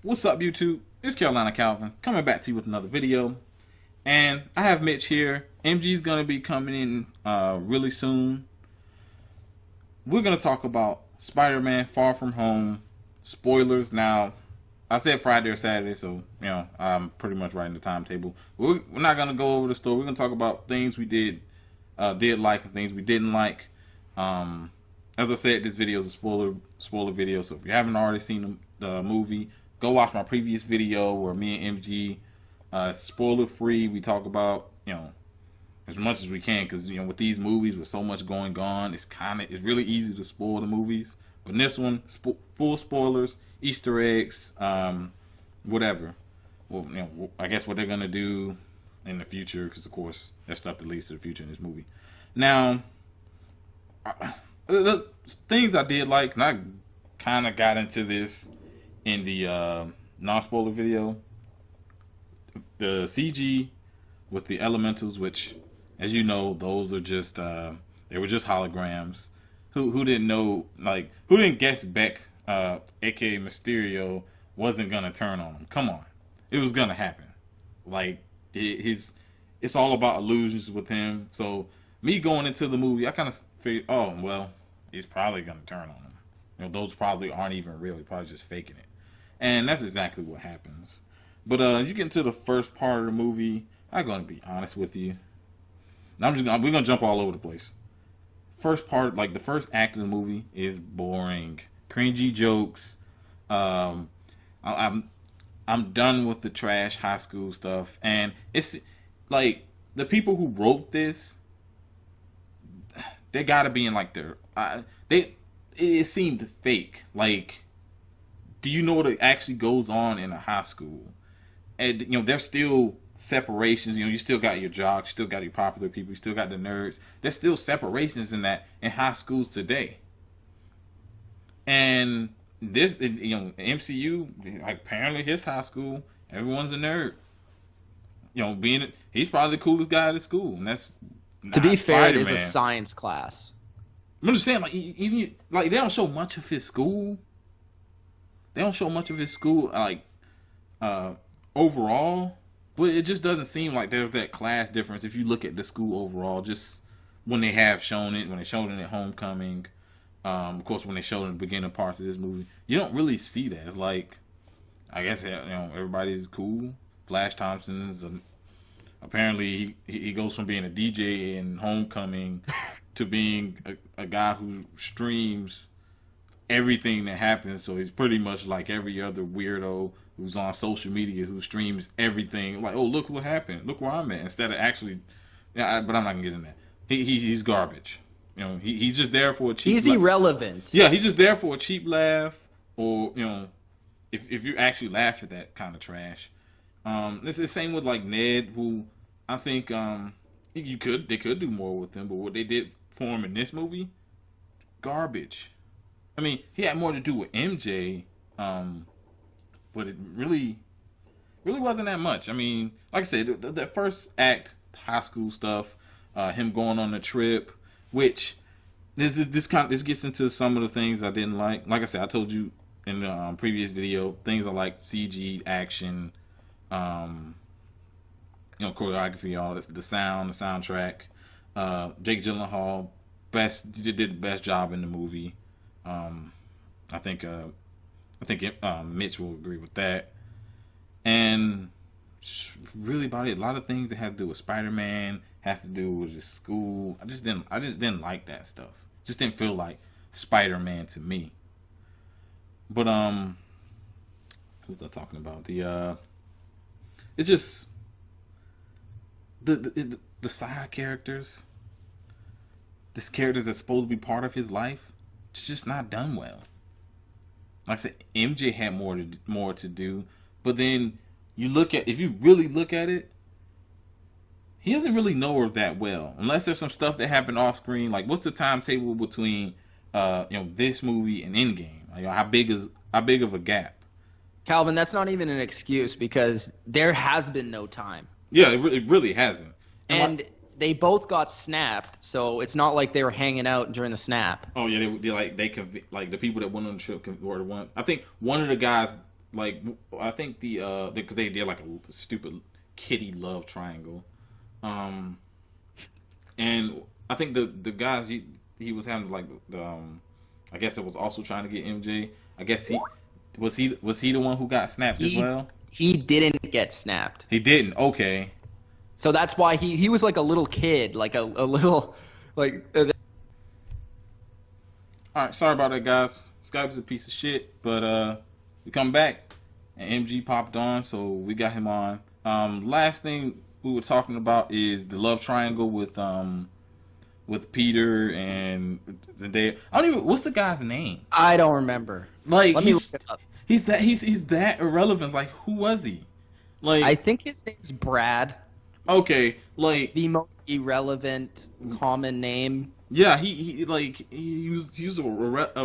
What's up, YouTube? It's Carolina Calvin coming back to you with another video, and I have Mitch here. MG's gonna be coming in really soon. We're gonna talk about Spider-Man Far From Home. Spoilers. Now, I said Friday or Saturday, so I'm pretty much writing the timetable. We're not gonna go over the story. We're gonna talk about things we did like and things we didn't like. As I said, this video is a spoiler video, so if you haven't already seen the movie, go watch my previous video where me and MG, spoiler free, we talk about as much as we can, because with these movies with so much going on, it's really easy to spoil the movies. But in this one, full spoilers, Easter eggs, whatever. Well, I guess what they're gonna do in the future, because of course there's stuff that leads to the future in this movie. Now, the things I did like, and I kind of got into this in the non-spoiler video, the CG with the elementals, which, as you know, those are just they were just holograms. Who didn't know, like, who didn't guess Beck, aka Mysterio, wasn't gonna turn on him? Come on, it was gonna happen. Like, it's all about illusions with him. So me going into the movie, I kind of figured, oh well, he's probably gonna turn on him. Those probably aren't even real. He's probably just faking it. And that's exactly what happens. But you get into the first part of the movie, I'm going to be honest with you. We're going to jump all over the place. First part, like the first act of the movie, is boring. Cringy jokes. I'm done with the trash high school stuff. And it's like, the people who wrote this, they got to be in like it seemed fake. Like, do you know what actually goes on in a high school? And there's still separations. You still got your jocks, you still got your popular people, you still got the nerds. There's still separations in high schools today. And this, MCU, like, apparently his high school, everyone's a nerd. He's probably the coolest guy at the school, and that's, to be fair, it is Spider-Man. a science class. I'm just saying, like, even like, they don't show much of his school. They don't show much of his school, like, overall, but it just doesn't seem like there's that class difference if you look at the school overall. Just when they showed it at Homecoming, of course, when they showed it in the beginning parts of this movie, you don't really see that. It's like, I guess everybody's cool. Flash Thompson's apparently he goes from being a DJ in Homecoming to being a guy who streams everything that happens. So he's pretty much like every other weirdo who's on social media who streams everything. Like, oh, look what happened, look where I'm at, instead of actually. But I'm not gonna get in that. He's garbage. He's just there for a cheap. He's irrelevant. Yeah, he's just there for a cheap laugh, or if you actually laugh at that kind of trash. It's the same with like Ned, who I think they could do more with him, but what they did for him in this movie, garbage. I mean, he had more to do with MJ, but it really wasn't that much. I mean, like I said, the first act, high school stuff, him going on the trip, which this gets into some of the things I didn't like. Like I said, I told you in the previous video, things I like: CG, action, choreography, all this, the sound, the soundtrack. Jake Gyllenhaal did the best job in the movie. I think Mitch will agree with that. And really about it, a lot of things that have to do with Spider-Man, have to do with his school. I just didn't like that stuff. Just didn't feel like Spider-Man to me. But who's I talking about? It's just the side characters. This characters that's supposed to be part of his life, it's just not done well. Like I said, MJ had more to do, but then if you really look at it, he doesn't really know her that well, unless there's some stuff that happened off screen. Like, what's the timetable between this movie and Endgame? Like, how big of a gap? Calvin, that's not even an excuse, because there has been no time. Yeah, it really hasn't. And they both got snapped, so it's not like they were hanging out during the snap. Oh yeah, they like the people that went on the trip were the one. I think one of the guys I think because they did like a stupid kitty love triangle, and I think the guys he was having like I guess it was also trying to get MJ. I guess he was the one who got snapped as well. He didn't get snapped. He didn't. Okay. So that's why he was like a little kid, like a little like. All right, sorry about that, guys. Skype's a piece of shit, but we come back and MG popped on, so we got him on. Last thing we were talking about is the love triangle with Peter and Zendaya. I don't even. What's the guy's name? I don't remember. Like Let me look it up. He's that irrelevant. Like, who was he? Like, I think his name's Brad. Okay, like The most irrelevant common name. yeah, he was a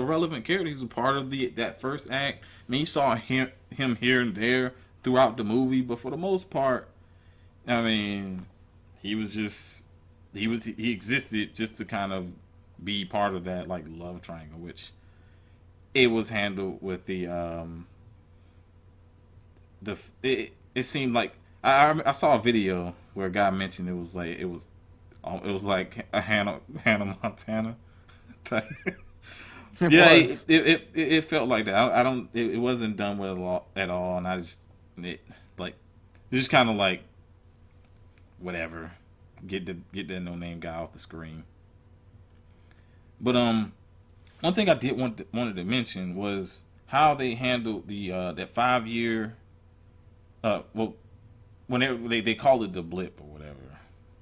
relevant character. He was a part of that first act. I mean, you saw him here and there throughout the movie, but for the most part, I mean, he existed just to kind of be part of that like love triangle, which it was handled with it seemed like I saw a video where a guy mentioned it was like a Hannah Montana type. It felt like that. It wasn't done well at all, and it's just kind of like whatever. Get that no name guy off the screen. But one thing I did wanted to mention was how they handled the that 5 year whenever they call it the blip or whatever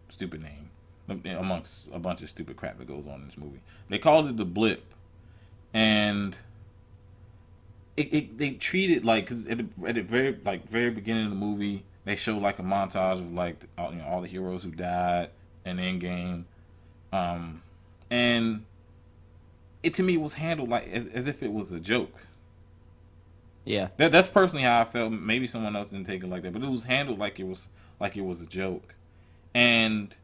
stupid name amongst a bunch of stupid crap that goes on in this movie. They called it the blip, and they treat it like, because at the very beginning of the movie they show like a montage of like all the heroes who died in Endgame, and it to me was handled like as if it was a joke. Yeah, that's personally how I felt. Maybe someone else didn't take it like that, but it was handled like it was a joke. And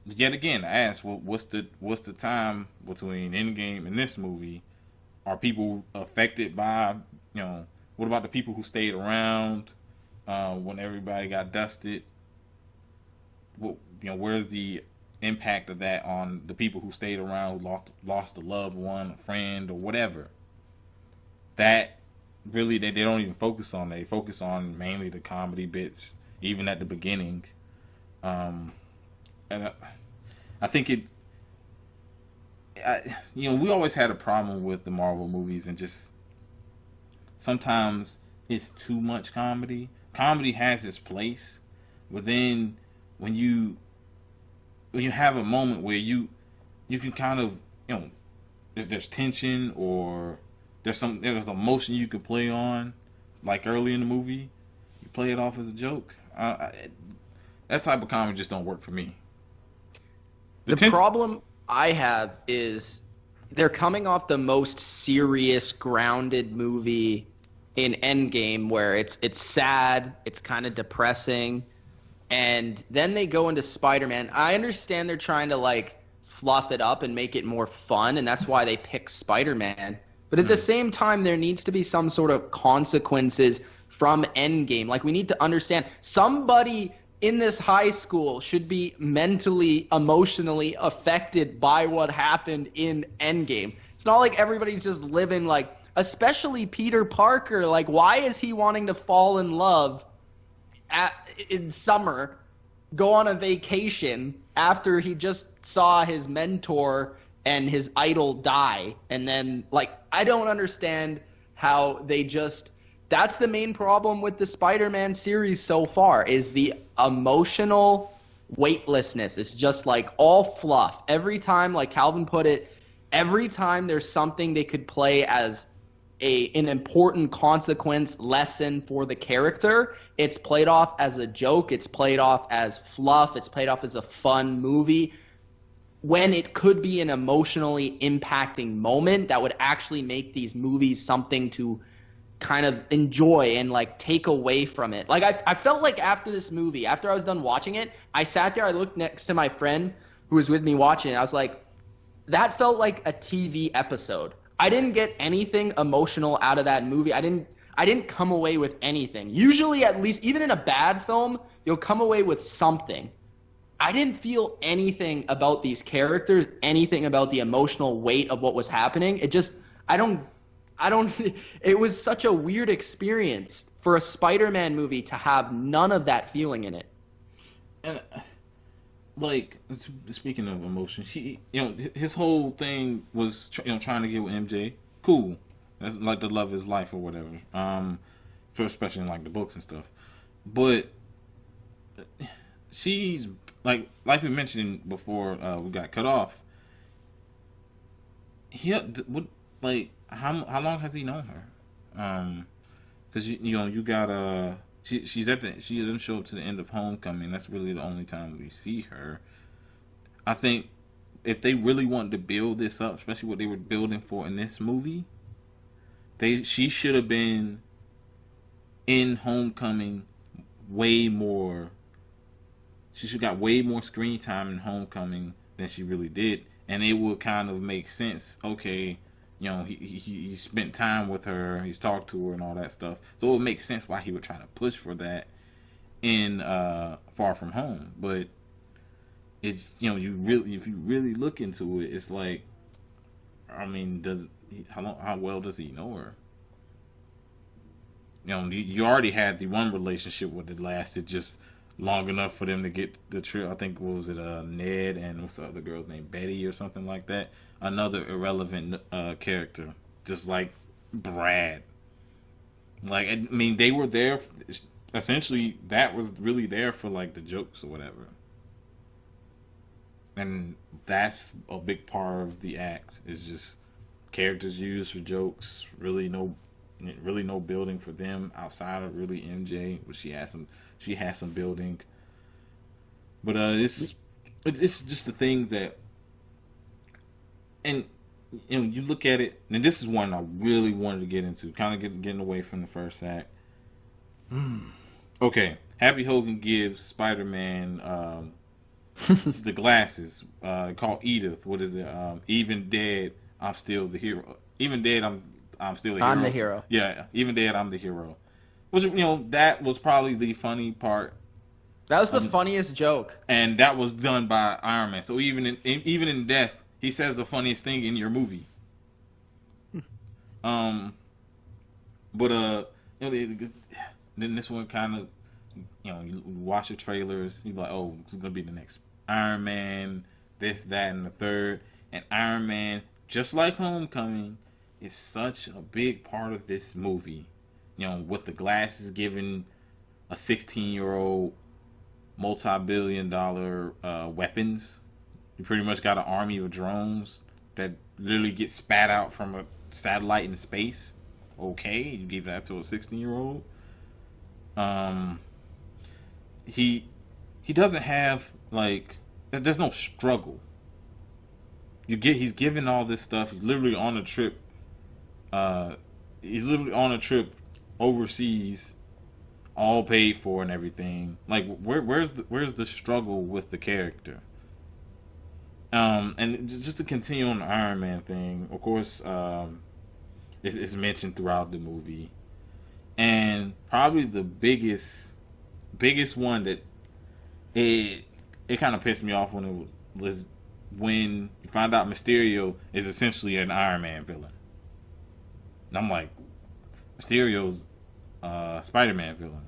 yet again, I asked, well, what's the time between Endgame and this movie? Are people affected by, what about the people who stayed around when everybody got dusted? Well, where's the impact of that on the people who stayed around, who lost a loved one, a friend, or whatever? That really they don't even focus on. They focus on mainly the comedy bits, even at the beginning. And I think we always had a problem with the Marvel movies, and just sometimes it's too much comedy. Comedy has its place, but then when you have a moment where you can kind of, there's tension or there's emotion you can play on, like early in the movie, you play it off as a joke. That type of comedy just don't work for me. The problem I have is they're coming off the most serious, grounded movie in Endgame, where it's sad, it's kind of depressing, and then they go into Spider-Man. I understand they're trying to like fluff it up and make it more fun, and that's why they pick Spider-Man. But at the same time, there needs to be some sort of consequences from Endgame. Like, we need to understand somebody in this high school should be mentally, emotionally affected by what happened in Endgame. It's not like everybody's just living like, especially Peter Parker. Like, why is he wanting to fall in love in summer, go on a vacation after he just saw his mentor and his idol die? And then, like, I don't understand how they just... That's the main problem with the Spider-Man series so far, is the emotional weightlessness. It's just like all fluff. Every time, like Calvin put it, every time there's something they could play as an important consequence lesson for the character, it's played off as a joke, it's played off as fluff, it's played off as a fun movie, when it could be an emotionally impacting moment that would actually make these movies something to kind of enjoy and like take away from it. Like I felt like after this movie, after I was done watching it, I sat there, I looked next to my friend who was with me watching it. I was like, that felt like a TV episode. I didn't get anything emotional out of that movie. I didn't come away with anything. Usually, at least, even in a bad film, you'll come away with something. I didn't feel anything about these characters, anything about the emotional weight of what was happening. It just, it was such a weird experience for a Spider-Man movie to have none of that feeling in it. And, like, speaking of emotion, his whole thing was, trying to get with MJ. Cool. That's like the love of his life or whatever. Especially in like the books and stuff. But she's like we mentioned before we got cut off. How long has he known her? Because you got she doesn't show up to the end of Homecoming. That's really the only time we see her. I think if they really wanted to build this up, especially what they were building for in this movie, she should have been in Homecoming way more. She should have got way more screen time in Homecoming than she really did, and it would kind of make sense. Okay, he spent time with her, he's talked to her and all that stuff, so it would make sense why he would try to push for that in Far From Home. But it's if you really look into it, it's like, I mean, how well does he know her? You already had the one relationship that lasted just long enough for them to get the trip. I think, what was it, Ned and what's the other girl's name, Betty or something like that. Another irrelevant character, just like Brad. Like, I mean, they were there. Essentially, that was really there for like the jokes or whatever. And that's a big part of the act. Is just characters used for jokes. Really no building for them outside of really MJ, but she has some building. But it's just the things that, and you look at it, and this is one I really wanted to get into, kind of getting away from the first act. Okay, Happy Hogan gives Spider-Man the glasses called Edith. What is it? Even dead, I'm still the hero. Even dead, I'm still the hero. I'm the hero. Yeah, even dead, I'm the hero. Which, that was probably the funny part. That was the funniest joke. And that was done by Iron Man. So even in death, he says the funniest thing in your movie. Then this one kind of, you watch the trailers, you're like, oh, it's going to be the next Iron Man, this, that, and the third. And Iron Man, just like Homecoming, is such a big part of this movie. With the glasses giving a 16-year-old multi-billion-dollar weapons. You pretty much got an army of drones that literally get spat out from a satellite in space. Okay, you give that to a 16-year-old. He doesn't have, like, there's no struggle. He's given all this stuff. He's literally on a trip. Overseas, all paid for and everything. Like, where's the struggle with the character? And just to continue on the Iron Man thing, of course, it's mentioned throughout the movie, and probably the biggest one that it kind of pissed me off was when you find out Mysterio is essentially an Iron Man villain. And I'm like, Mysterio's Spider-Man villain.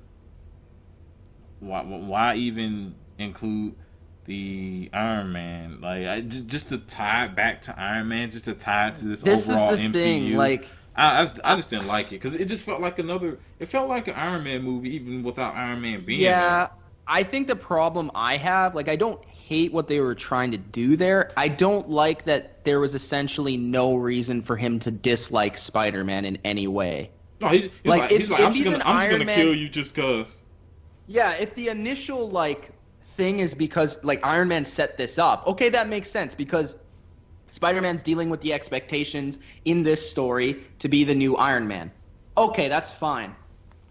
Why even include the Iron Man? Like, just to tie it back to Iron Man, just to tie it to this overall is the MCU. thing, like, I just didn't like it because it just felt like it felt like an Iron Man movie even without Iron Man being there. I think the problem I have, like, I don't hate what they were trying to do there. I don't like that there was essentially no reason for him to dislike Spider-Man in any way. No, he's like I'm just gonna kill you just cause. Yeah, if the initial thing is because Iron Man set this up, okay, that makes sense because Spider-Man's dealing with the expectations in this story to be the new Iron Man. Okay, that's fine.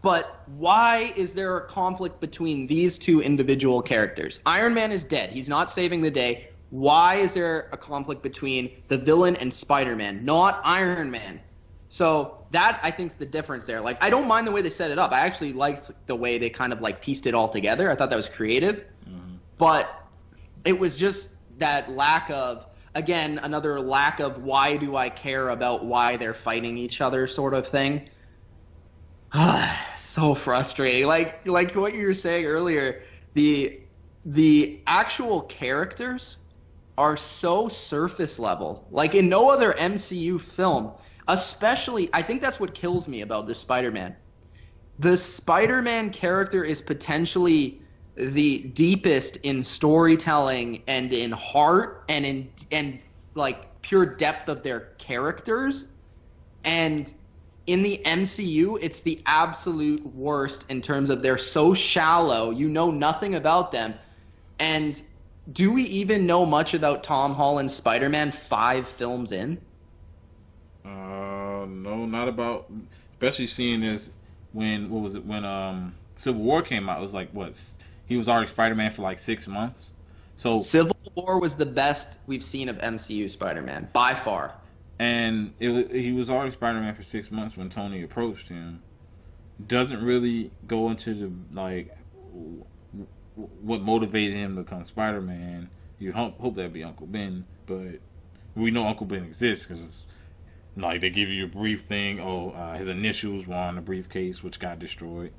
But why is there a conflict between these two individual characters? Iron Man is dead. He's not saving the day. Why is there a conflict between the villain and Spider-Man, not Iron Man? So that, I think, is the difference there. Like, I don't mind the way they set it up. I actually liked the way they kind of like pieced it all together. I thought that was creative. Mm-hmm. But it was just that lack of, again, another lack of why do I care about why they're fighting each other sort of thing. So frustrating. Like what you were saying earlier, the actual characters are so surface level. Like in no other MCU film, especially, I think that's what kills me about this Spider-Man. The Spider-Man character is potentially the deepest in storytelling and in heart and like pure depth of their characters. And in the MCU, it's the absolute worst in terms of they're so shallow. You know nothing about them. And do we even know much about Tom Holland's Spider-Man 5 films in? No, not about. Especially seeing as when Civil War came out, it was like he was already Spider-Man for like 6 months. So Civil War was the best we've seen of MCU Spider-Man by far. And he was already Spider-Man for 6 months when Tony approached him. Doesn't really go into the like what motivated him to become Spider-Man. You hope that'd be Uncle Ben, but we know Uncle Ben exists because like they give you a brief thing. His initials were on the briefcase, which got destroyed,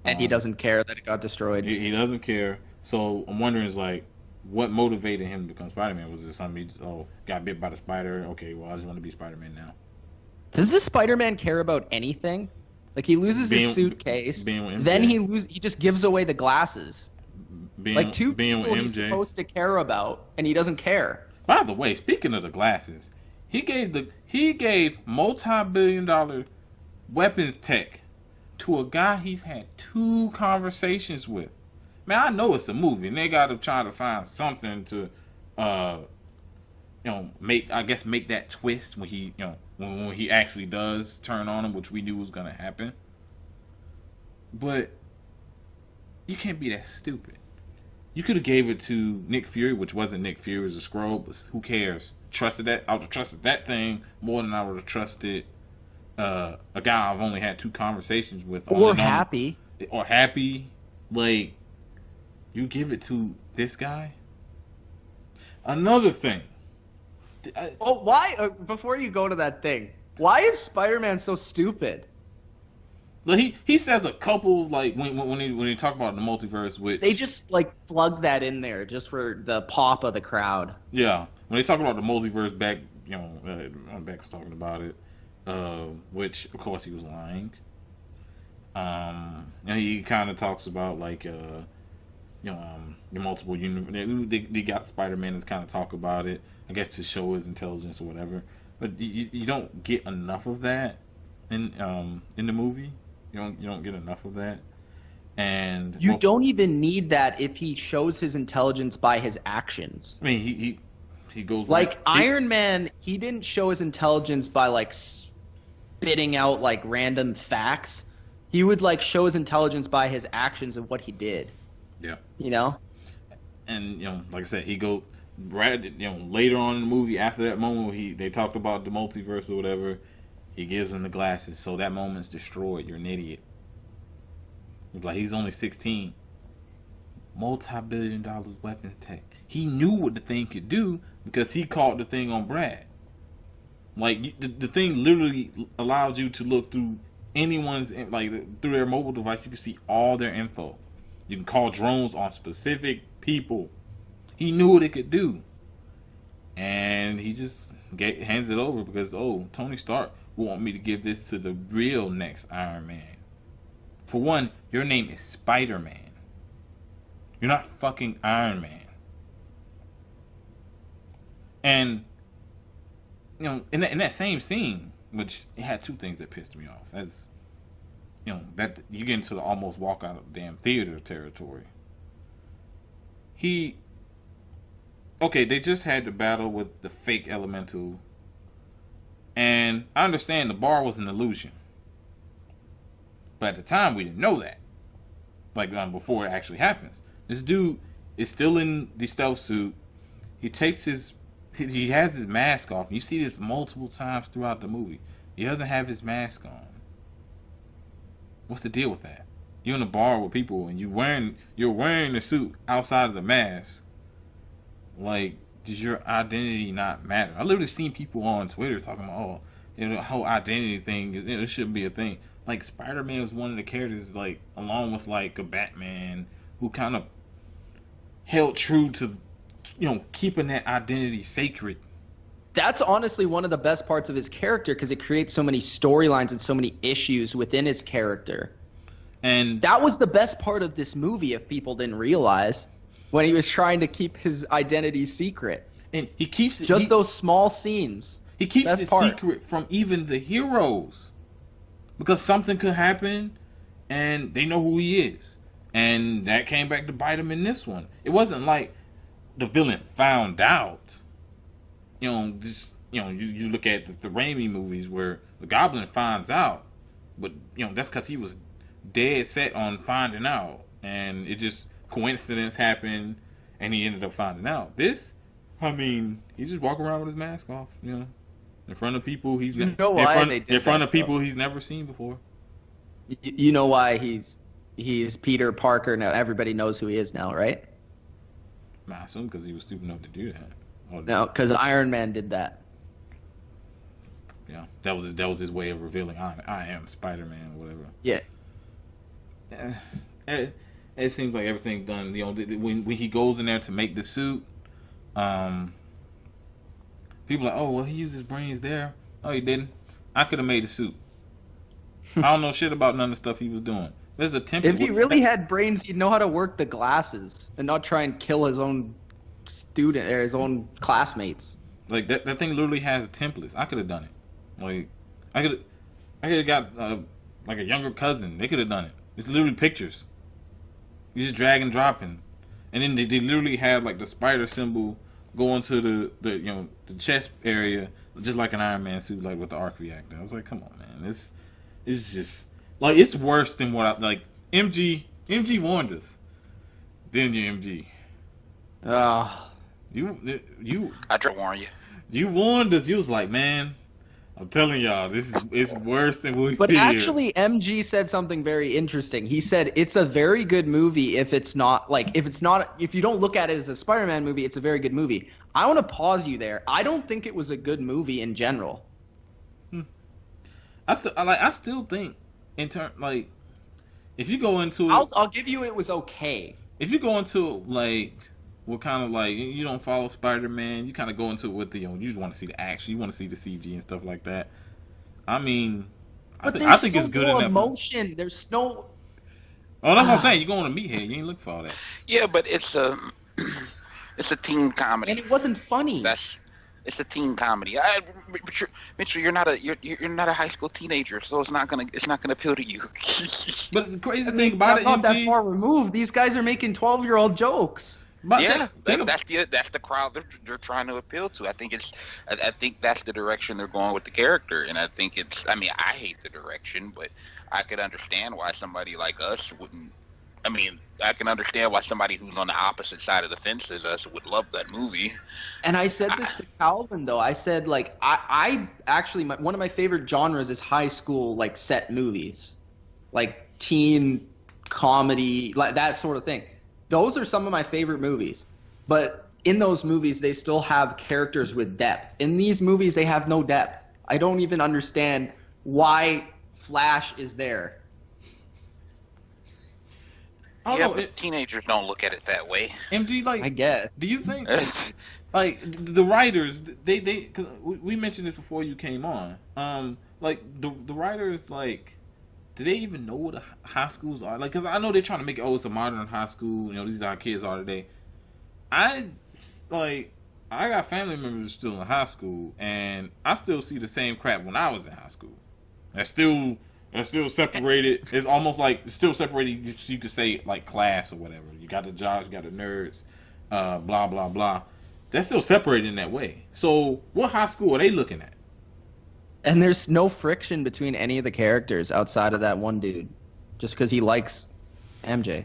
and he doesn't care that it got destroyed. He doesn't care. So I'm wondering, is like, what motivated him to become Spider-Man? Was it something got bit by the spider? Okay, well, I just want to be Spider-Man now. Does this Spider-Man care about anything? Like, he loses his suitcase, then he just gives away the glasses. Two people he's supposed to care about, and he doesn't care. By the way, speaking of the glasses, he gave multi-billion-dollar weapons tech to a guy he's had 2 conversations with. Man, I know it's a movie, and they got to try to find something to, make that twist when he, when he actually does turn on him, which we knew was gonna happen. But you can't be that stupid. You could have gave it to Nick Fury, which wasn't Nick Fury, it was a Skrull, but who cares? I would have trusted that thing more than I would have trusted a guy I've only had 2 conversations with. Or Happy. Like, you give it to this guy? Another thing. Why? Before you go to that thing, why is Spider-Man so stupid? He says a couple, like, when he talk about the multiverse, which they just like plug that in there just for the pop of the crowd. Yeah, when they talk about the multiverse, Beck was talking about it, which of course he was lying. And he kind of talks about like the multiple universe. They got Spider-Man to kind of talk about it, I guess, to show his intelligence or whatever. But you don't get enough of that in the movie. You don't get enough of that, and you don't even need that if he shows his intelligence by his actions. I mean, he goes like Iron Man. He didn't show his intelligence by like spitting out like random facts. He would like show his intelligence by his actions of what he did. Yeah. And like I said, later on in the movie, after that moment where they talked about the multiverse or whatever, he gives him the glasses. So that moment's destroyed. You're an idiot. Like, he's only 16. Multi-billion-dollar weapons tech. He knew what the thing could do because he caught the thing on Brad. Like, the thing literally allows you to look through anyone's, like, through their mobile device. You can see all their info. You can call drones on specific people. He knew what it could do. And he just hands it over because, Tony Stark will want me to give this to the real next Iron Man. For one, your name is Spider-Man. You're not fucking Iron Man. And, in that same scene, which it had 2 things that pissed me off. That's, that you get into the almost walk out of the damn theater territory. They just had the battle with the fake elemental. And I understand the bar was an illusion. But at the time, we didn't know that. Like, before it actually happens. This dude is still in the stealth suit. He takes he has his mask off. You see this multiple times throughout the movie. He doesn't have his mask on. What's the deal with that? You're in a bar with people and you're wearing the suit outside of the mask. Like, does your identity not matter? I literally seen people on Twitter talking about, oh, the whole identity thing, it shouldn't be a thing. Like, Spider-Man was one of the characters, like, along with, like, a Batman, who kind of held true to, keeping that identity sacred. That's honestly one of the best parts of his character, because it creates so many storylines and so many issues within his character. And that was the best part of this movie, if people didn't realize, when he was trying to keep his identity secret. And he keeps it... those small scenes. He keeps it secret from even the heroes. Because something could happen, and they know who he is. And that came back to bite him in this one. It wasn't like the villain found out. You look at the Raimi movies where the Goblin finds out. But, that's because he was dead set on finding out. And it just, coincidence happened, and he ended up finding out. This, he just walk around with his mask off, in front of people he's in front of people he's never seen before. You know why he's Peter Parker now? Everybody knows who he is now, right? I assume because he was stupid enough to do that. No, because Iron Man did that. Yeah, that was his way of revealing I am Spider-Man or whatever. Yeah. It seems like everything's done. When he goes in there to make the suit, people are like, oh, well, he used his brains there. No, he didn't. I could have made a suit. I don't know shit about none of the stuff he was doing. There's a template. If he really had brains, he'd know how to work the glasses and not try and kill his own student or his own classmates. Like that thing literally has templates. I could have done it. Like I could have got like a younger cousin. They could have done it. It's literally pictures. You just drag and dropping, and then they literally have like the spider symbol going to the chest area, just like an Iron Man suit, like with the arc reactor. I was like, come on, man, it's just like it's worse than what I like. MG warned us. Didn't you, MG? You. I tried to warn you. You warned us. You was like, man, I'm telling y'all, it's worse than we. But actually, MG said something very interesting. He said it's a very good movie if you don't look at it as a Spider-Man movie, it's a very good movie. I want to pause you there. I don't think it was a good movie in general. I still think if you go into I'll give you it was okay. If you go into what kind of you don't follow Spider-Man, you kind of go into it with you just want to see the action, you want to see the CG and stuff like that. I think it's good enough. Emotion. There's no. Oh, that's what I'm saying. You go on a meathead, you ain't look for all that. Yeah, but it's a teen comedy, and it wasn't funny. It's a teen comedy. Mitchell, you're not a high school teenager, so it's not gonna appeal to you. But the crazy thing about it, not that far removed. These guys are making 12-year-old jokes. But that's the crowd they're trying to appeal to. I think that's the direction they're going with the character, and I think I hate the direction, but I could understand why somebody like us wouldn't. I can understand why somebody who's on the opposite side of the fence as us would love that movie. And I said this to Calvin though. I said I actually one of my favorite genres is high school set movies, like teen comedy, like that sort of thing. Those are some of my favorite movies, but in those movies, they still have characters with depth. In these movies, they have no depth. I don't even understand why Flash is there. But teenagers don't look at it that way. MG, I guess. Do you think, the writers, because we mentioned this before you came on, the writers, do they even know what high schools are? Because I know they're trying to make it, it's a modern high school. These are how kids are today. I got family members still in high school, and I still see the same crap when I was in high school. They're still separated. It's almost it's still separated. You could say class or whatever. You got the jocks, you got the nerds, blah blah blah. They're still separated in that way. So what high school are they looking at? And there's no friction between any of the characters outside of that one dude. just because he likes MJ.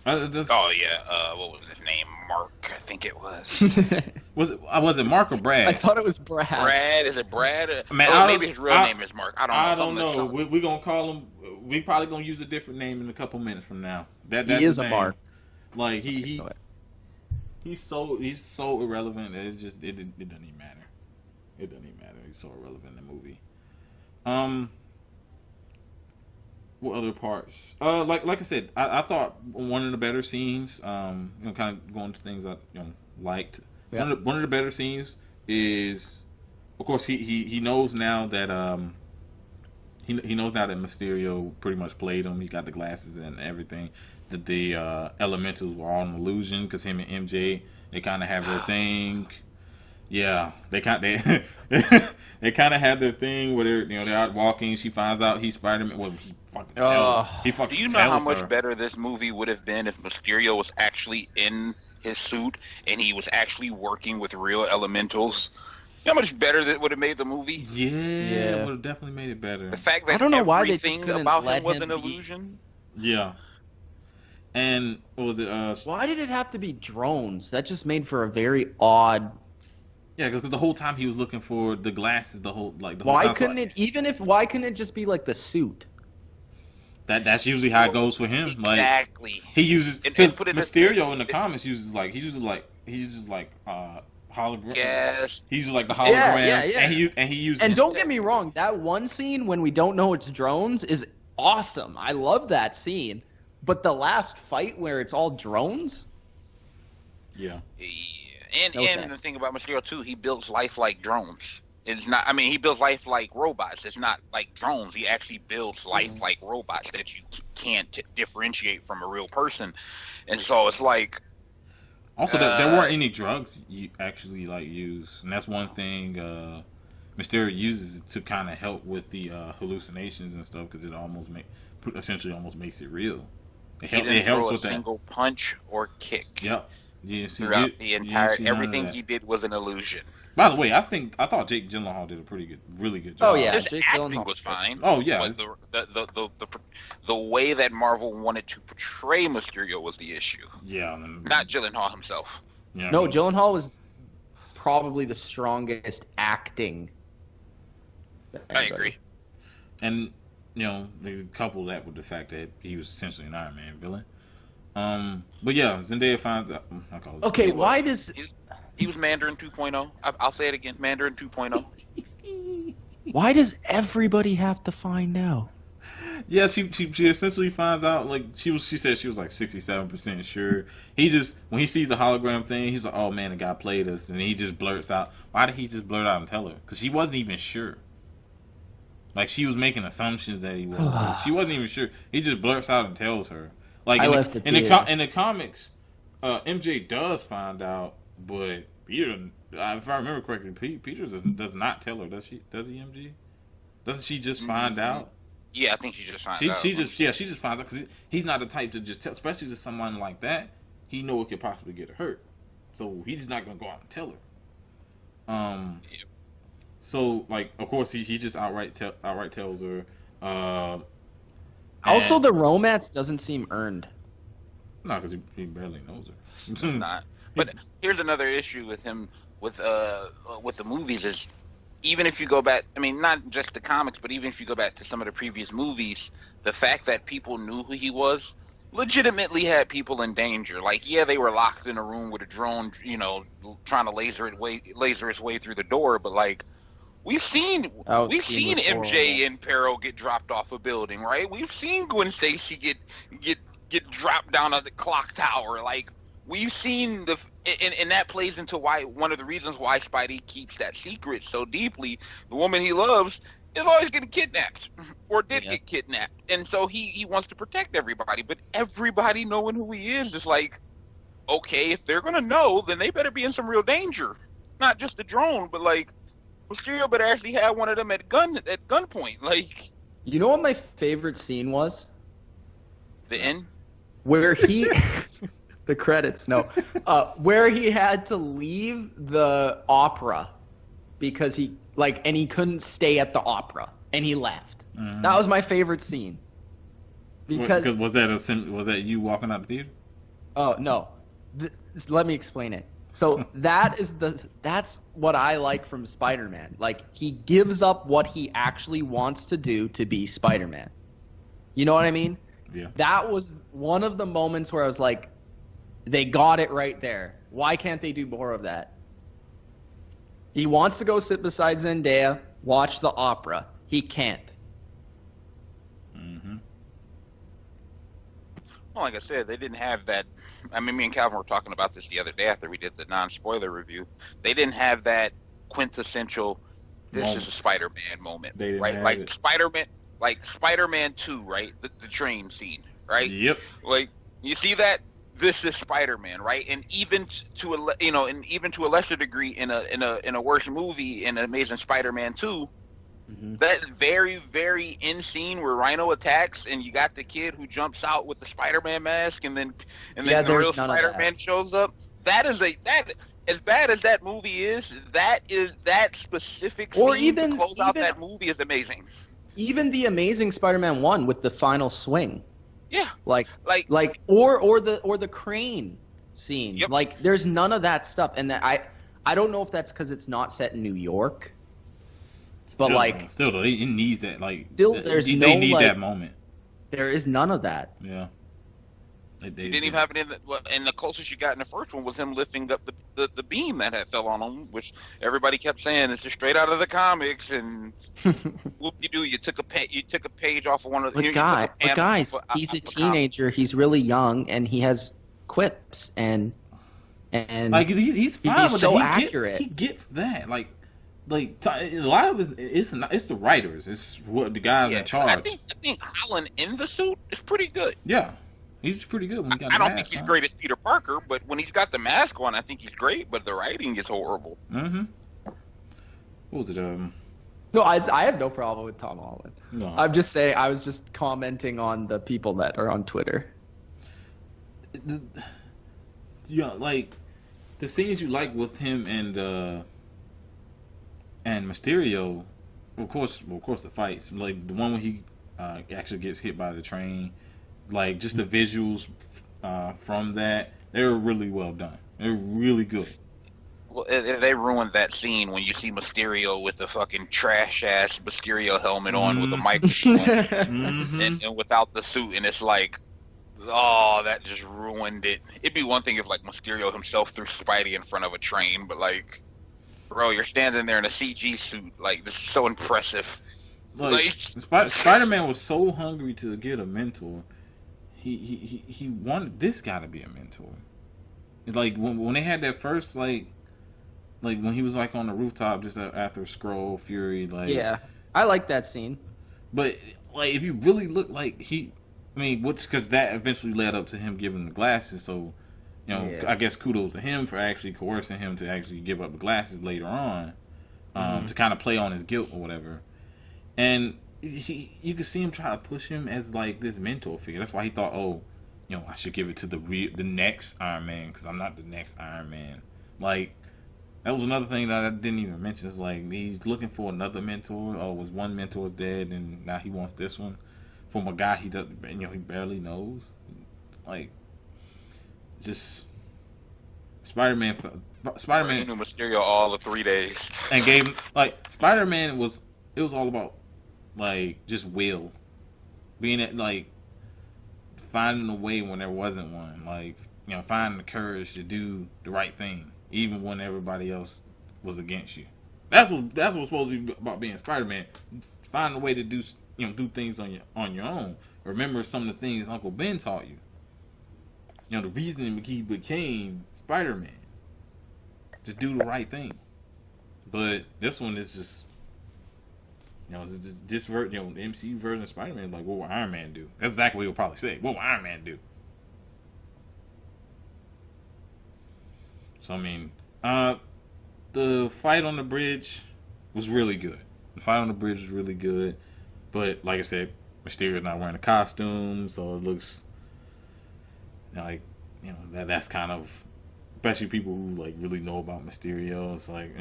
Oh yeah, what was his name? Mark, I think it was. Was it Mark or Brad? I thought it was Brad. Brad, is it Brad? Man, maybe his real name is Mark. I don't know. I don't know. We gonna call him. We probably gonna use a different name in a couple minutes from now. That's he is a a Mark. Like he's so irrelevant that it doesn't even matter. It doesn't even matter. He's so irrelevant in the movie. What other parts? Like I said, I thought one of the better scenes. Kind of going to things I liked. Yeah. One of the better scenes is, of course, he knows now that he knows now that Mysterio pretty much played him. He got the glasses and everything. That the elementals were all an illusion because him and MJ they kind of have their thing. Yeah, they kind of have their thing where they're out walking. She finds out he's Spider-Man. Well, he fucking. Do you know how much better this movie would have been if Mysterio was actually in his suit and he was actually working with real elementals? You know how much better that would have made the movie? Yeah, it would have definitely made it better. The fact that I don't know why everything about him was an illusion. Yeah. And what was it? Why did it have to be drones? That just made for a very odd. Yeah, because the whole time he was looking for the glasses. Why couldn't it just be like the suit? That's usually how it goes for him. Exactly. Like, he uses because Mysterio in the comics uses hologram. Yes. He uses like the holograms. Yeah. And he uses. And don't get me wrong, that one scene when we don't know it's drones is awesome. I love that scene. But the last fight where it's all drones? Yeah. And the thing about Mysterio too, he builds life like drones. It's not. I mean, he builds life like robots. It's not like drones. He actually builds life like robots that you can't differentiate from a real person. And so it's like. Also, there weren't any drugs you actually use, and that's one thing Mysterio uses to kind of help with the hallucinations and stuff because it essentially almost makes it real. It helps with that. Single punch or kick. Yep. Yeah, throughout the entire everything he did was an illusion. By the way, I thought Jake Gyllenhaal did a really good job. Oh yeah, his acting was fine. Oh yeah, but the way that Marvel wanted to portray Mysterio was the issue. Yeah, not Gyllenhaal himself. Yeah, no, Gyllenhaal was probably the strongest acting. I agree. And they couple that with the fact that he was essentially an Iron Man villain. But yeah, Zendaya finds out. Okay, why does he was Mandarin 2.0? I'll say it again, Mandarin 2.0. Why does everybody have to find out? Yeah, she essentially finds out. Like she said she was like 67% sure. He just when he sees the hologram thing, he's like, "Oh man, the guy played us," and he just blurts out. Why did he just blurt out and tell her? Because she wasn't even sure. Like she was making assumptions that he was. She wasn't even sure. He just blurts out and tells her. Like in the comics, MJ does find out, but Peter, if I remember correctly, Peter does not tell her. Does he? MJ? Doesn't she just find out? Yeah, I think she just finds out. She just finds out because he's not the type to just tell, especially to someone like that. He know it could possibly get her hurt, so he's just not gonna go out and tell her. Yep. So like, of course, he just outright tells her. Also, the romance doesn't seem earned. No, because he barely knows her. It's not. But here's another issue with him with the movies is even if you go back, I mean, not just the comics, but even if you go back to some of the previous movies, the fact that people knew who he was legitimately had people in danger. Like, yeah, they were locked in a room with a drone, trying to laser its way through the door, but like. We've seen MJ and Peril get dropped off a building, right? We've seen Gwen Stacy get dropped down at the clock tower. Like we've seen and that plays into one of the reasons why Spidey keeps that secret so deeply. The woman he loves is always getting kidnapped or did get kidnapped, and so he wants to protect everybody. But everybody knowing who he is like, okay, if they're gonna know, then they better be in some real danger. Not just the drone, but like. Mysterio better actually have one of them at gunpoint. Like, you know what my favorite scene was? The end, where he, the credits. No, where he had to leave the opera because he couldn't stay at the opera and he left. That was my favorite scene. Because was that you walking out the theater? Oh no, let me explain it. So that's what I like from Spider-Man. Like, he gives up what he actually wants to do to be Spider-Man. You know what I mean? Yeah. That was one of the moments where I was like, they got it right there. Why can't they do more of that? He wants to go sit beside Zendaya, watch the opera. He can't. Mm-hmm. Well, like I said, they didn't have that. I mean, me and Calvin were talking about this the other day after we did the non-spoiler review. They didn't have that quintessential, this is a Spider-Man moment, right? Like Spider-Man 2, right? The train scene, right? Yep. Like, you see that? This is Spider-Man, right? And even to a lesser degree, in a worse movie, in Amazing Spider-Man 2, that very, very end scene where Rhino attacks and you got the kid who jumps out with the Spider-Man mask and then the real Spider-Man shows up. That as bad as that movie is, that specific scene to close out that movie is amazing. Even the Amazing Spider-Man 1 with the final swing. Yeah. Or the crane scene. Yep. Like, there's none of that stuff. And I don't know if that's because it's not set in New York. But it needs that. They need that moment. There is none of that. Yeah. You didn't even have it and the closest you got in the first one was him lifting up the beam that had fell on him, which everybody kept saying is just straight out of the comics. And whoop you do, you took a page off of one of the. But guys, he's a teenager. He's really young, and he has quips and like he's fine with so it. accurate. He gets that. Like a lot of it's the writers. It's what the guys in charge. I think Holland in the suit is pretty good. Yeah. He's pretty good when he got the mask. I don't think he's great as Peter Parker, but when he's got the mask on, I think he's great, but the writing is horrible. Mm-hmm. What was it? No, I have no problem with Tom Holland. No. I'm just saying, I was just commenting on the people that are on Twitter. Like, the scenes you like with him and Mysterio, of course the fights. Like, the one when he actually gets hit by the train. Like, just the visuals from that, they were really well done. They're really good. Well, they ruined that scene when you see Mysterio with the fucking trash-ass Mysterio helmet on with the microphone and without the suit, and it's like, oh, that just ruined it. It'd be one thing if, like, Mysterio himself threw Spidey in front of a train, but, like, bro, you're standing there in a CG suit. Like, this is so impressive. Like Spider-Man was so hungry to get a mentor. He wanted this guy to be a mentor. Like when they had that first like when he was like on the rooftop just after Skrull Fury, like, yeah, I like that scene. But like if you really look like because that eventually led up to him giving the glasses. So I guess kudos to him for actually coercing him to actually give up the glasses later on, to kind of play on his guilt or whatever. And you could see him try to push him as like this mentor figure. That's why he thought, I should give it to the next Iron Man because I'm not the next Iron Man. Like, that was another thing that I didn't even mention. It's like he's looking for another mentor. Oh, was one mentor dead and now he wants this one from a guy he barely knows. Like, just Spider-Man knew Mysterio all of 3 days and gave him Spider-Man it was all about. Like, just will. Being at, like, finding a way when there wasn't one. Like, finding the courage to do the right thing. Even when everybody else was against you. That's what's supposed to be about being Spider-Man. Find a way to do things on your own. Remember some of the things Uncle Ben taught you. The reason he became Spider-Man. Just do the right thing. But this one is just... this version, the MCU version of Spider-Man, like, what will Iron Man do? That's exactly what he'll probably say. What will Iron Man do? So, the fight on the bridge was really good. But, like I said, Mysterio's not wearing a costume, so it looks like, that's kind of, especially people who, like, really know about Mysterio, it's like,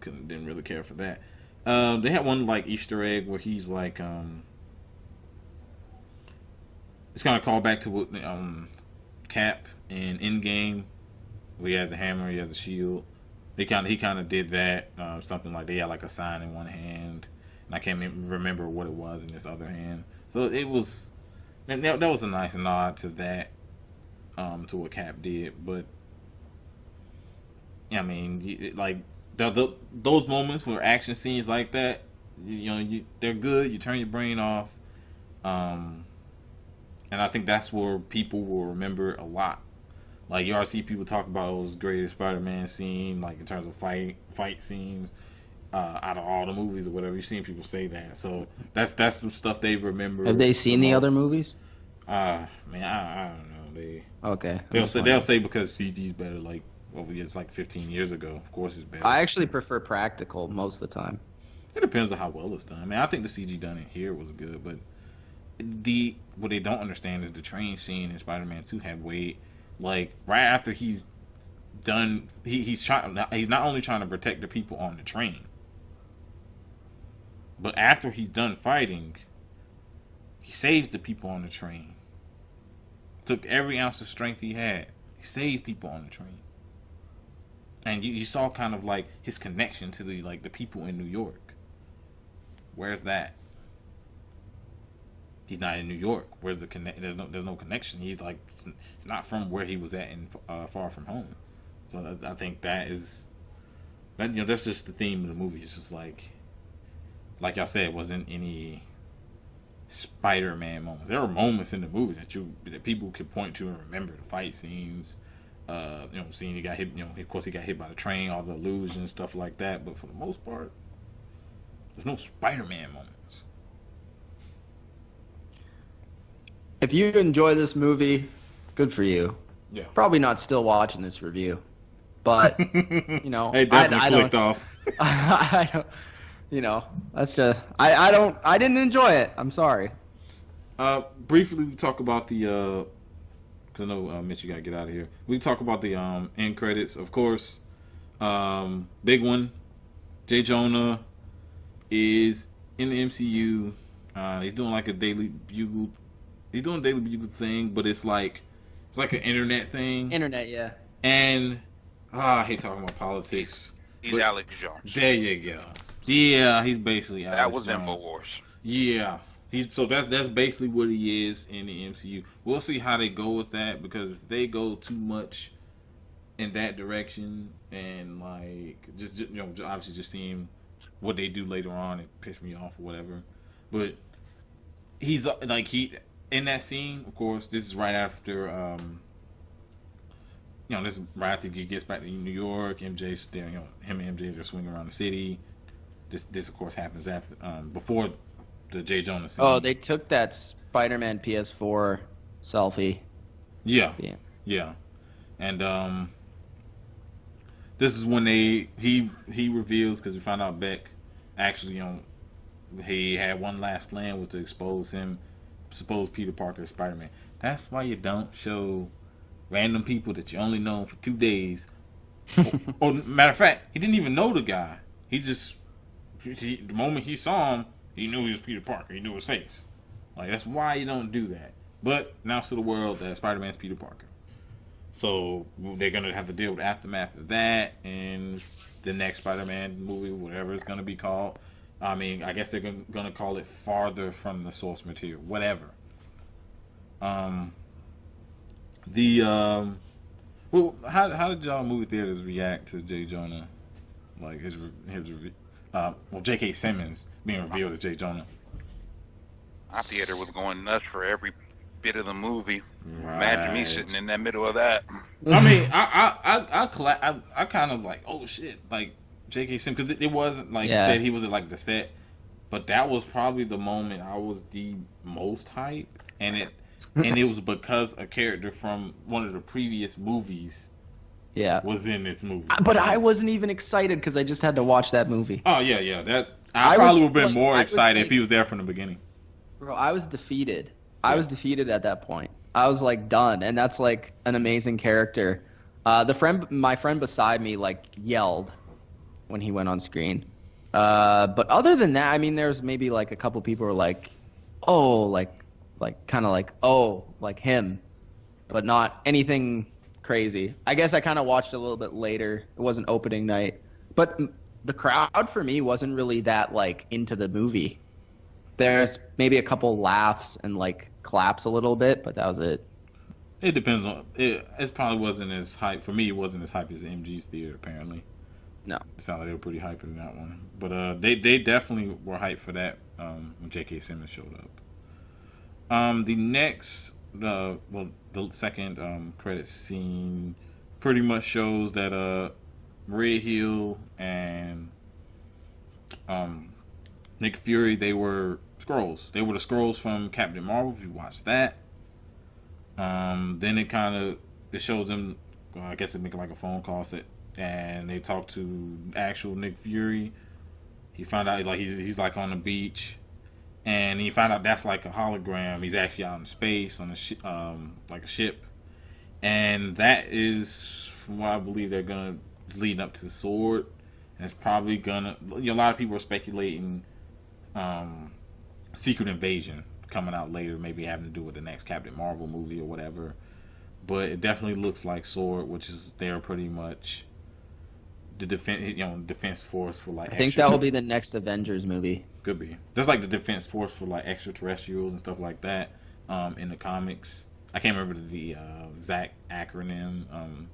didn't really care for that. They had one like Easter egg where he's like it's kind of called back to what Cap in Endgame, where he has a hammer, he has a shield. He kind of did that, something like they had like a sign in one hand, and I can't remember what it was in this other hand. So it was that was a nice nod to that, to what Cap did. But I mean, like those moments where action scenes like that, they're good. You turn your brain off, and I think that's where people will remember a lot. Like, you already see people talk about those greatest Spider-Man scene, like in terms of fight scenes, out of all the movies or whatever. You've seen people say that, so that's some stuff they remember. Have they seen the other movies? Man, I don't know. They'll say because CG's better. Like, it's like 15 years ago. Of course, it's better. I actually prefer practical most of the time. It depends on how well it's done. I mean, I think the CG done in here was good, but what they don't understand is the train scene in Spider-Man 2 had weight. Like, right after he's done, he's not only trying to protect the people on the train, but after he's done fighting, he saves the people on the train. Took every ounce of strength he had. He saved people on the train. And you saw kind of like his connection to the people in New York. Where's that? He's not in New York. Where's the connect? There's no connection. He's not from where he was at in Far From Home. So I think that's just the theme of the movie. It's just like y'all said, it wasn't any Spider-Man moments. There were moments in the movie that people could point to and remember. The fight scenes, seeing he got hit. Of course he got hit by the train, all the illusions, stuff like that. But for the most part, there's no Spider-Man moments. If you enjoy this movie, good for you. Yeah. Probably not still watching this review, but Hey, definitely clicked off. I don't. That's just I didn't enjoy it. I'm sorry. Briefly, we talk about the because I know Mitch, you gotta get out of here. We talk about the end credits, of course. Big one. J. Jonah is in the MCU. He's doing like a Daily Bugle. He's doing a Daily Bugle thing, but it's like an internet thing. Internet, yeah. And I hate talking about politics. He's Alex Jones. There you go. Yeah, he's basically Alex That was Jones. InfoWars. Yeah. So that's basically what he is in the MCU. We'll see how they go with that, because if they go too much in that direction and just obviously just seeing what they do later on, it pissed me off or whatever. But he's in that scene, of course. This is right after this is right after he gets back to New York. MJ's there, him and MJ are swinging around the city. This of course happens after before the J. Jonah scene. Oh, they took that Spider-Man PS4 selfie. Yeah. And this is when he reveals, because we found out Beck actually he had one last plan, was to expose Peter Parker as Spider-Man. That's why you don't show random people that you only know for 2 days. or matter of fact, he didn't even know the guy. The moment he saw him, he knew he was Peter Parker. He knew his face. That's why you don't do that. But now to the world that Spider-Man's Peter Parker. So they're going to have to deal with aftermath of that and the next Spider-Man movie, whatever it's going to be called. I mean, I guess they're going to call it Farther From the Source Material. Whatever. How did y'all movie theaters react to J. Jonah? His J.K. Simmons being revealed as J. Jonah. Our theater was going nuts for every bit of the movie. Right. Imagine me sitting in that middle of that. I mean, I kind of oh shit, J.K. Simmons, because it wasn't you said he was at the set, but that was probably the moment I was the most hype, and it was because a character from one of the previous movies was in this movie. But I wasn't even excited because I just had to watch that movie. Oh yeah. That I probably would have been more excited if he was there from the beginning. Bro, I was defeated. I was defeated at that point. I was done, and that's an amazing character. My friend beside me yelled when he went on screen. But other than that, I mean, there's maybe like a couple people who are like, oh, like kind of like, oh, like him, but not anything crazy. I guess I kind of watched a little bit later. It wasn't opening night, but the crowd for me wasn't really that like into the movie. There's maybe a couple laughs and like claps a little bit, but that was it. It depends on it. It probably wasn't as hype for me. It wasn't as hype as MG's theater. Apparently, no. It sounded like they were pretty hyped in that one. But they definitely were hyped for that when J.K. Simmons showed up. The next, the second credit scene pretty much shows that Red Hill and Nick Fury, they were Skrulls. They were the Skrulls from Captain Marvel. If you watch that. Then it shows them. Well, I guess they make like a phone call set, and they talk to actual Nick Fury. He found out like he's like on the beach, and he found out that's like a hologram. He's actually out in space on a like a ship, and that is from what I believe they're gonna lead up to the sword. And it's probably gonna. A lot of people are speculating Secret Invasion coming out later, maybe having to do with the next Captain Marvel movie or whatever. But it definitely looks like Sword, which is they're pretty much the defense force for like. I think that will be the next Avengers movie. Could be. That's like the defense force for like extraterrestrials and stuff like that in the comics. I can't remember the ZAC acronym,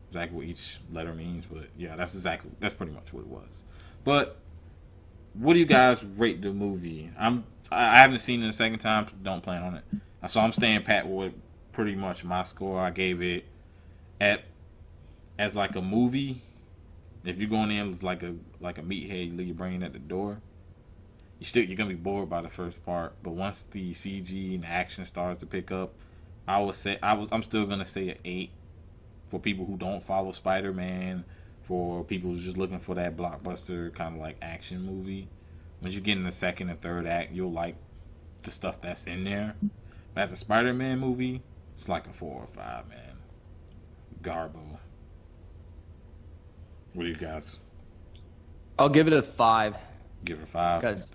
exactly what each letter means, but yeah, that's pretty much what it was. But what do you guys rate the movie? I haven't seen it a second time. Don't plan on it. So I'm staying pat with pretty much my score. I gave it as like a movie. If you're going in as like a meathead, you leave your brain at the door. You're gonna be bored by the first part. But once the CG and the action starts to pick up, I'm still gonna say an 8 for people who don't follow Spider-Man. For people who's just looking for that blockbuster kind of like action movie. Once you get in the second and third act, you'll like the stuff that's in there. But as a Spider-Man movie, it's like a 4 or 5, man. Garbo. What do you guys? I'll give it a 5. Give it a 5. Because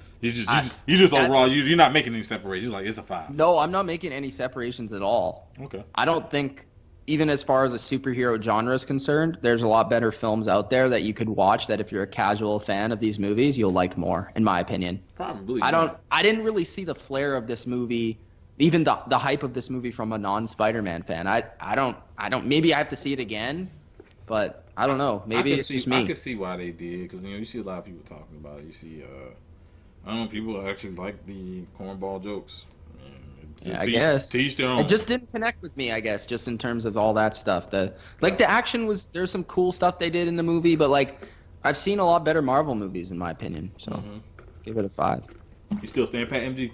overall, you're not making any separations. You're like, it's a 5. No, I'm not making any separations at all. Okay. I don't think, even as far as a superhero genre is concerned, there's a lot better films out there that you could watch that if you're a casual fan of these movies, you'll like more, in my opinion. Probably. I didn't really see the flair of this movie, even the hype of this movie from a non-Spider-Man fan. I don't, maybe I have to see it again, but I don't know. Maybe it's just me. I can see why they did, because you see a lot of people talking about it. You see, I don't know, people actually like the cornball jokes. Yeah, I guess. To each their own. It just didn't connect with me, I guess, just in terms of all that stuff. The action there's some cool stuff they did in the movie, but like I've seen a lot better Marvel movies in my opinion. So give it a 5. You still staying pat, MG?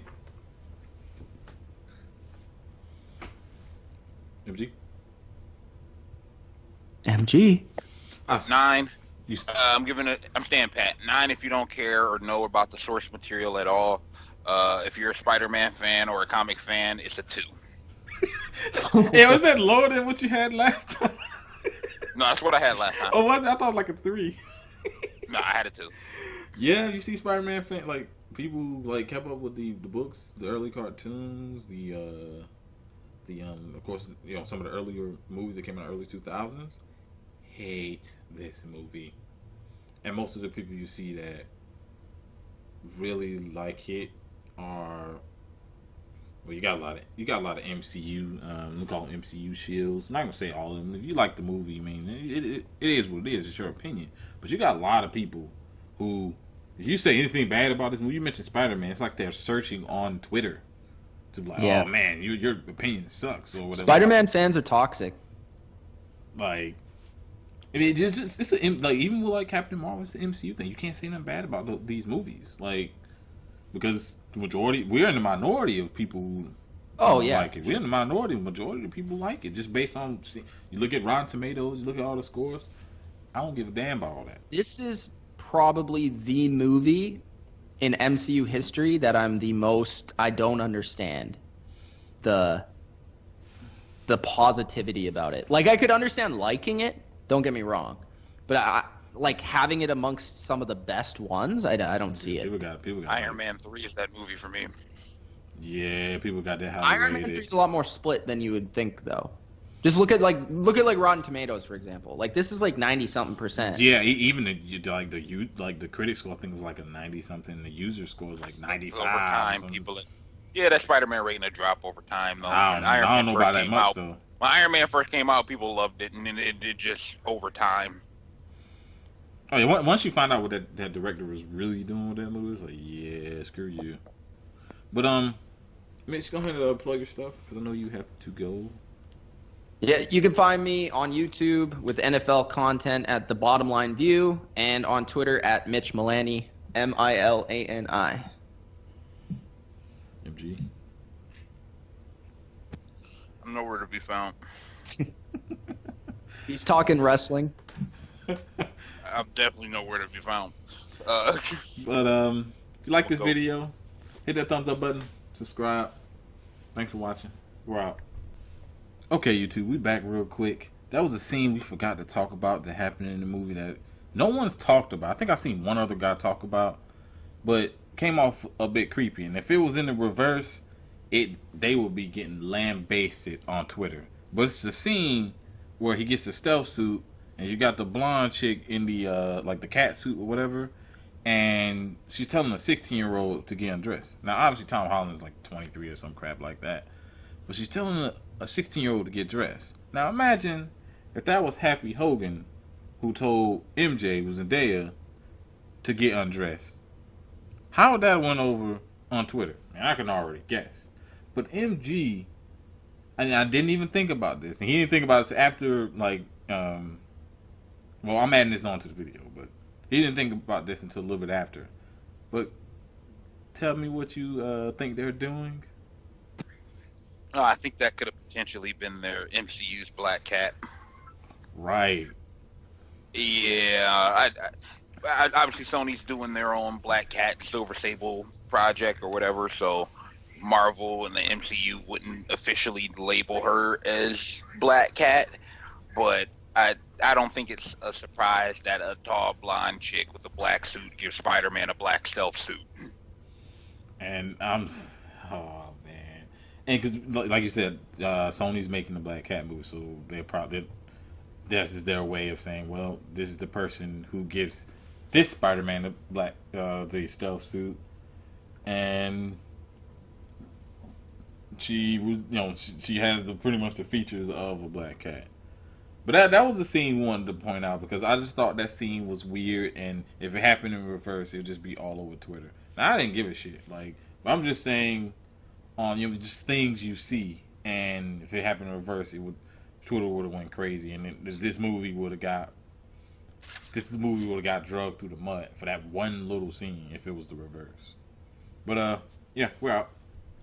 MG? 9. I'm staying pat. 9 if you don't care or know about the source material at all. If you're a Spider-Man fan or a comic fan, it's a 2. Yeah, was that lower than what you had last time? No, that's what I had last time. Oh, was it? I thought like a 3. No, I had a 2. Yeah, you see Spider-Man fan like people who like kept up with the books, the early cartoons, of course, some of the earlier movies that came out in the early 2000s. Hate this movie, and most of the people you see that really like it are, well, you got a lot of MCU. We call them MCU shields. I'm not gonna say all of them. If you like the movie, I mean, it is what it is. It's your opinion. But you got a lot of people who, if you say anything bad about this movie, you mentioned Spider-Man, it's like they're searching on Twitter to be like, oh man, your opinion sucks or whatever. Spider-Man fans are toxic. Like, I mean, it's like even with like Captain Marvel, it's the MCU thing. You can't say nothing bad about these movies, like, because the majority, we're in the minority of people who like it. We're in the minority. The majority of people like it, just based on, you look at Rotten Tomatoes, you look at all the scores. I don't give a damn about all that. This is probably the movie in MCU history that I don't understand the positivity about it. Like, I could understand liking it, don't get me wrong, but like having it amongst some of the best ones. I don't see it. People got Iron Man 3 is that movie for me. Yeah, people got that highly Iron Man rated. 3 is a lot more split than you would think, though. Just look at Rotten Tomatoes, for example. Like, this is like 90-something%. Yeah, even the critic score I think was like a 90-something. The user score is like 95. Over time, that Spider-Man rating a drop over time though. I don't know about that much though. When Iron Man first came out, people loved it, and then it just over time. Oh yeah, once you find out what that director was really doing with that movie, it's like, yeah, screw you. But Mitch, go ahead and plug your stuff because I know you have to go. Yeah, you can find me on YouTube with NFL content at The Bottom Line View, and on Twitter at Mitch Milani, Milani. MG. I'm nowhere to be found. He's talking wrestling. I'm definitely nowhere to be found. But if you like this video, hit that thumbs up button, subscribe. Thanks for watching. We're out. Okay, YouTube, we back real quick. That was a scene we forgot to talk about that happened in the movie that no one's talked about. I think I seen one other guy talk about, but came off a bit creepy. And if it was in the reverse, they would be getting lambasted on Twitter. But it's the scene where he gets the stealth suit, and you got the blonde chick in the like the cat suit or whatever, and she's telling a 16-year-old to get undressed. Now, obviously, Tom Holland is like 23 or some crap like that, but she's telling a 16-year-old to get dressed. Now, imagine if that was Happy Hogan who told MJ, was Zendaya, to get undressed. How would that went over on Twitter? I can already guess. But MG, I didn't even think about this, and he didn't think about it after, like, well, I'm adding this onto the video, but he didn't think about this until a little bit after. But tell me what you think they're doing. I think that could have potentially been their MCU's Black Cat. Right. Yeah, I obviously Sony's doing their own Black Cat Silver Sable project or whatever, so Marvel and the MCU wouldn't officially label her as Black Cat, but I don't think it's a surprise that a tall blonde chick with a black suit gives Spider-Man a black stealth suit. And oh man, and because like you said, Sony's making the Black Cat movie, so they're probably this is their way of saying, well, this is the person who gives this Spider-Man the stealth suit, and she was, she has pretty much the features of a Black Cat. But that was the scene I wanted to point out because I just thought that scene was weird, and if it happened in reverse, it would just be all over Twitter. Now I didn't give a shit, like, but I'm just saying, on just things you see, and if it happened in reverse, Twitter would have went crazy, and this movie would have got drugged through the mud for that one little scene if it was the reverse. But yeah, we're out.